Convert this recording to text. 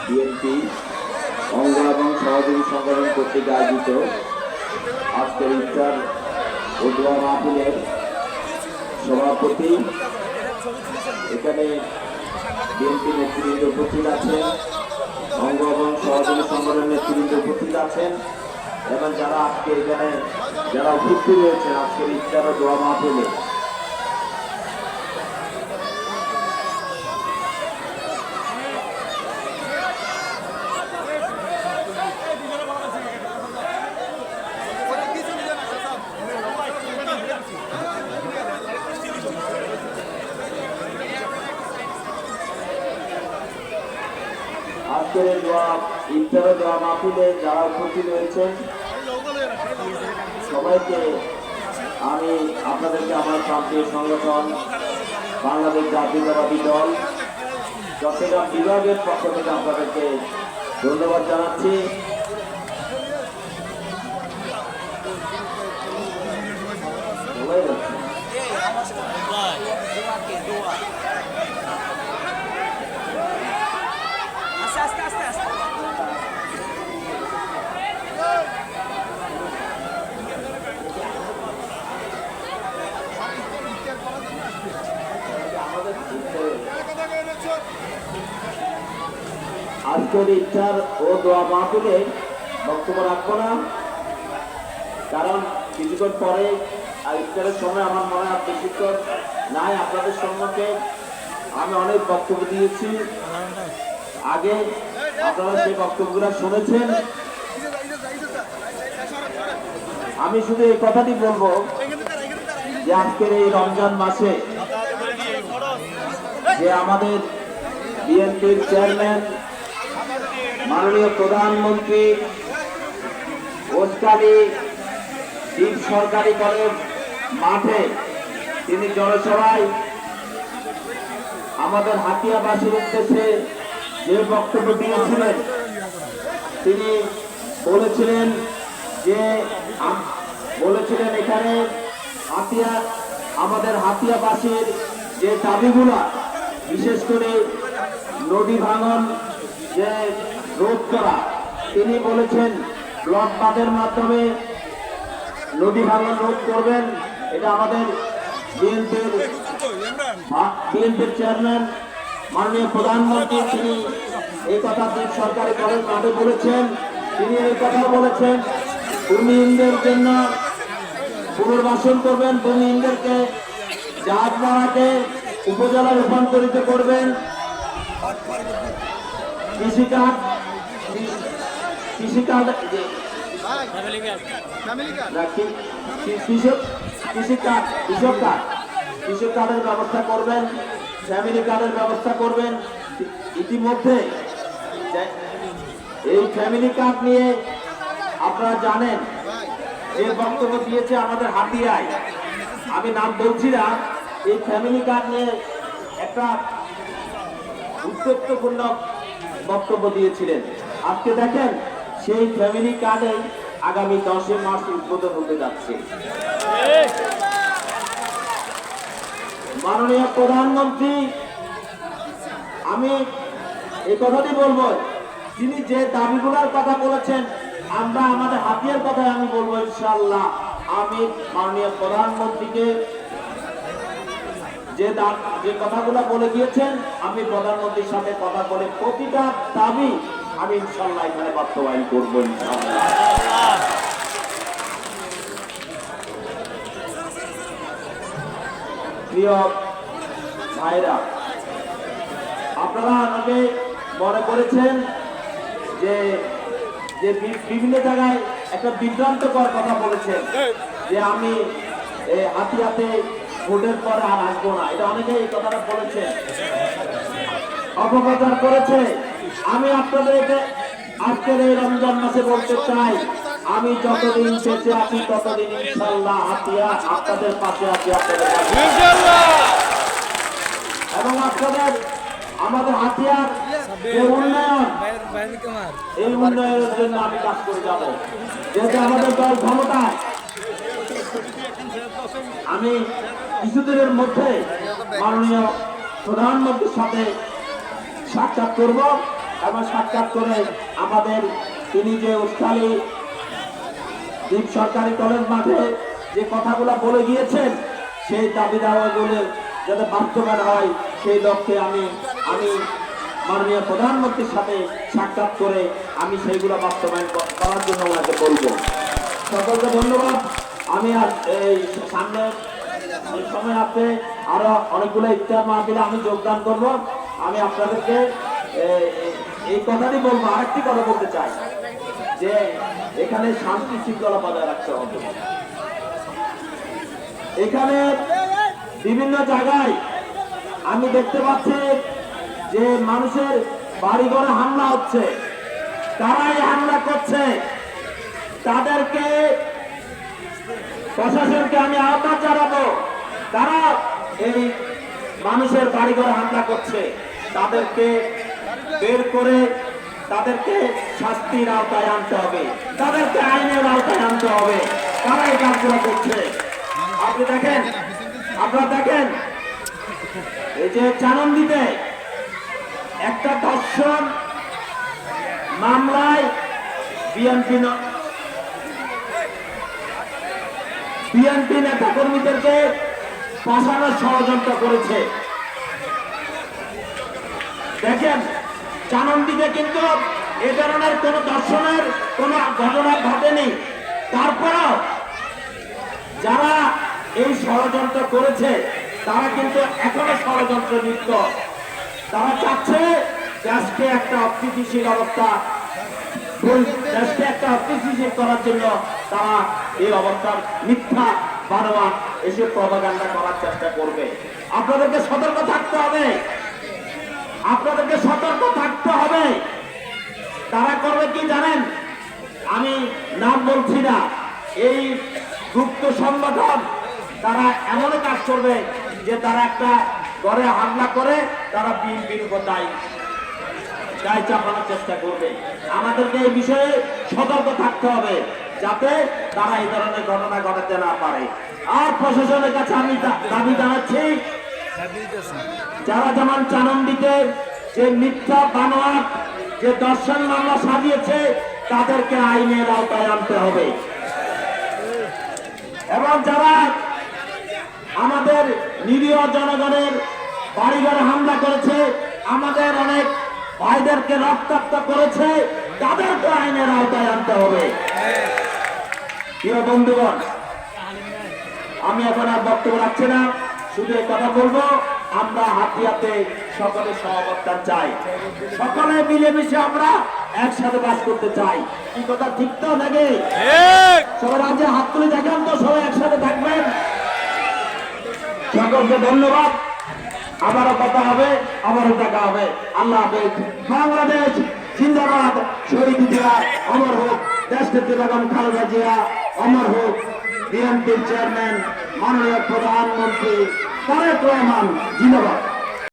BNP অঙ্গ এবং সহযোগী সংগঠন কর্তৃক আয়োজিত আজকের ইফতার ও দোয়া মাহফিলের সভাপতি, এখানে বিএনপি নেতৃবৃন্দ উপস্থিত আছেন, অঙ্গ এবং সহযোগী সংগঠন নেতৃবৃন্দ উপস্থিত আছেন এবং যারা আজকে এখানে যারা উপস্থিত রয়েছেন আজকের ইফতার ও দোয়া মাহফিলে। আজকের ইফতার দোয়া মাহফিলে যারা উপস্থিত রয়েছেন সবাইকে আমি আপনাদেরকে আমার প্রান্তীয় সংগঠন বাংলাদেশ জাতীয়তাবাদী দল চট্টগ্রাম বিভাগের পক্ষ থেকে আপনাদেরকে ধন্যবাদ জানাচ্ছি। আজকের ইফতার ও দোয়া মাহফিলে বক্তব্য রাখবো না, কারণ কিছুক্ষণ পরে ইফতারের সময় আমার মনে হয় বেশিক্ষণ নাই। আপনাদের সম্মুখে আমি অনেক বক্তব্য দিয়েছি, আগে আপনারা সেই বক্তব্যগুলো শুনেছেন। আমি শুধু এই কথাটি বলবো যে আজকের এই রমজান মাসে যে আমাদের বিএনপির চেয়ারম্যান মাননীয় প্রধানমন্ত্রী ওসকালী দ্বীপ সরকারি কলেজ মাঠে তিনি জনসভায় আমাদের হাতিয়াবাসীর উদ্দেশ্যে যে বক্তব্য দিয়েছিলেন, তিনি বলেছিলেন এখানে আমাদের হাতিয়াবাসীর যে দাবিগুলা, বিশেষ করে নদী ভাঙন যে রোধ করা, তিনি বলেছেন ব্লক বাঁধের মাধ্যমে নদী ভাঙন রোধ করবেন। এটা আমাদের বিএনপির চেয়ারম্যান মাননীয় প্রধানমন্ত্রী তিনি এই কথা সরকারি কলেজ মাঠে বলেছেন। তিনি এই কথা বলেছেন ভূমিহীনদের জন্য পুনর্বাসন করবেন, ভূমিহীনদেরকে জাহাজমারাকে উপজেলা রূপান্তরিত করবেন, কৃষিকাজ কৃষক কার্ডের ব্যবস্থা করবেন, ফ্যামিলি কার্ডের ব্যবস্থা করবেন। ইতিমধ্যে এই ফ্যামিলি কার্ড নিয়ে আপনারা জানেন যে বক্তব্য দিয়েছে আমাদের হাতিয়ায়, আমি নাম বলছি না, এই ফ্যামিলি কার্ড নিয়ে একটা উত্তেজনাপূর্ণ বক্তব্য দিয়েছিলেন। আজকে দেখেন সেই ফ্যামিলি কার্ডে আগামী 10 মার্চ উদ্বোধন হতে যাচ্ছে। মাননীয় প্রধানমন্ত্রী, আমি এই কথাটি বলবো, তিনি যে দাবিগুলোর কথা বলেছেন আমরা আমাদের হাতিয়ার কথায় আমি বলবো ইনশাআল্লাহ। আমি মাননীয় প্রধানমন্ত্রীকে যে কথাগুলো বলে গিয়েছেন আমি প্রধানমন্ত্রীর সাথে কথা বলে প্রতিটা দাবি আমি ইনশাআল্লাহ এখানে বাস্তবায়ন করবো ইনশাআল্লাহ। প্রিয় ভাইরা, আপনারা আমাকে মনে করেছেন যে বিভিন্ন জায়গায় একটা বিভ্রান্তকর কথা বলেছেন যে আমি হাতিয়াতে ভোটের পরে আর আসবো না, এটা অনেকে এই কথাটা বলেছেন, অপপ্রচার করেছে। আমি আপনাদেরকে আজকের এই রমজান মাসে বলতে চাই, আমি যতদিন বেঁচে আছি ততদিন ইনশাআল্লাহ হাতিয়া আপনাদের পাশে আছি, আপনাদের এবং আপনাদের আমাদের হাতিয়ার যে উন্নয়ন, এই উন্নয়নের জন্য আমি কাজ করে যাব। যেহেতু আমাদের দল ক্ষমতায়, আমি কিছুদিনের মধ্যে মাননীয় প্রধানমন্ত্রীর সাথে সাক্ষাৎ করব এবং সাক্ষাৎ করে আমাদের তিনি যে উস্তালি দ্বীপ সরকারি কলেজ মাঠে যে কথাগুলো বলে গিয়েছেন সেই দাবি দাওয়াগুলো যাতে বাস্তবায়ন হয় সেই লক্ষ্যে আমি মাননীয় প্রধানমন্ত্রীর সাথে সাক্ষাৎ করে আমি সেইগুলো বাস্তবায়ন করার জন্য ওনাকে বলবো। সকলকে ধন্যবাদ। আমি আর এই সামনে সময় আপনি আরো অনেকগুলো ইফতার মাহফিলে আমি যোগদান করব। আমি আপনাদেরকে এই কথাটি বলবো, আরেকটি কথা বলতে চাই যে এখানে শান্তি শৃঙ্খলা বজায় রাখতে হবে। এখানে বিভিন্ন জায়গায় আমি দেখতে পাচ্ছি যে মানুষের বাড়িঘরে হামলা হচ্ছে, তারাই হামলা করছে, তাদেরকে প্রশাসনকে আমি আহ্বান জানাবো, তারা এই মানুষের বাড়িঘরে হামলা করছে তাদেরকে বের করে তাদেরকে শাস্তির আওতায় আনতে হবে, তাদেরকে আইনের আওতায় আনতে হবে। তারা এই কাজগুলো করছে। আপনারা দেখেন এই যে চানন্দিতে একটা ধর্ষণ মামলায় বিএনপি নেতা কর্মীদেরকে ফাঁসানোর ষড়যন্ত্র করেছে। দেখেন চানন্দিতে কিন্তু এ ধরনের কোন ধর্ষণের কোন ঘটনা ঘটেনি, তারপরেও যারা এই ষড়যন্ত্র করেছে তারা কিন্তু এখনো ষড়যন্ত্র লিপ্ত। তারা চাচ্ছে দেশকে একটা অস্থিতিশীল অবস্থা, দেশকে একটা অস্থিতিশীল করার জন্য তারা এই অবস্থার মিথ্যা বানোয়াট এসব প্রপাগান্ডা করার চেষ্টা করবে। আপনাদেরকে সতর্ক থাকতে হবে, আপনাদেরকে সতর্ক থাকতে হবে। তারা করবে কি জানেন, আমি নাম বলছি না, এই গুপ্ত সংগঠন তারা এমন কাজ করবে যে তারা একটা ঘরে হামলা করে তারা বিএনপির উপর দায় চাপানোর চেষ্টা করবে। আমাদেরকে এই বিষয়ে সতর্ক থাকতে হবে যাতে তারা এই ধরনের ঘটনা ঘটাতে না পারে। আর প্রশাসনের কাছে আমি দাবি জানাচ্ছি, যারা যেমন চানন্দিতে যে মিথ্যা বানোয়াট যে ধর্ষণ মামলা সাজিয়েছে তাদেরকে আইনের আওতায় আনতে হবে। এবং যারা আমাদের নিরীহ জনগণের বাড়িঘরে হামলা করেছে, আমাদের অনেক ভাইদেরকে রক্তাক্ত করেছে, তাদেরকে আইনের আওতায় আনতে হবে। প্রিয় বন্ধুগণ, আমি এখন আর বক্তব্য রাখছি না, শুধু এই কথা বলবো, আমরা হাতে হাতে সকলে সহবস্থান চাই, সকলে মিলেমিশে আমরা একসাথে বাস করতে চাই। কি কথা ঠিক তো নাকি? সবাই রাজ্যে হাত তুলে দেখেন তো, সবাই একসাথে থাকবেন। সকলকে ধন্যবাদ। আবারও কথা হবে, আবারও দেখা হবে। আল্লাহ হাফেজ। বাংলাদেশ জিন্দাবাদ। শহীদ জিয়া অমর হোক। দেশনেত্রী বেগম খালেদা জিয়া অমর হোক। বিএনপির চেয়ারম্যান মাননীয় প্রধানমন্ত্রী তারেক রহমান জিন্দাবাদ।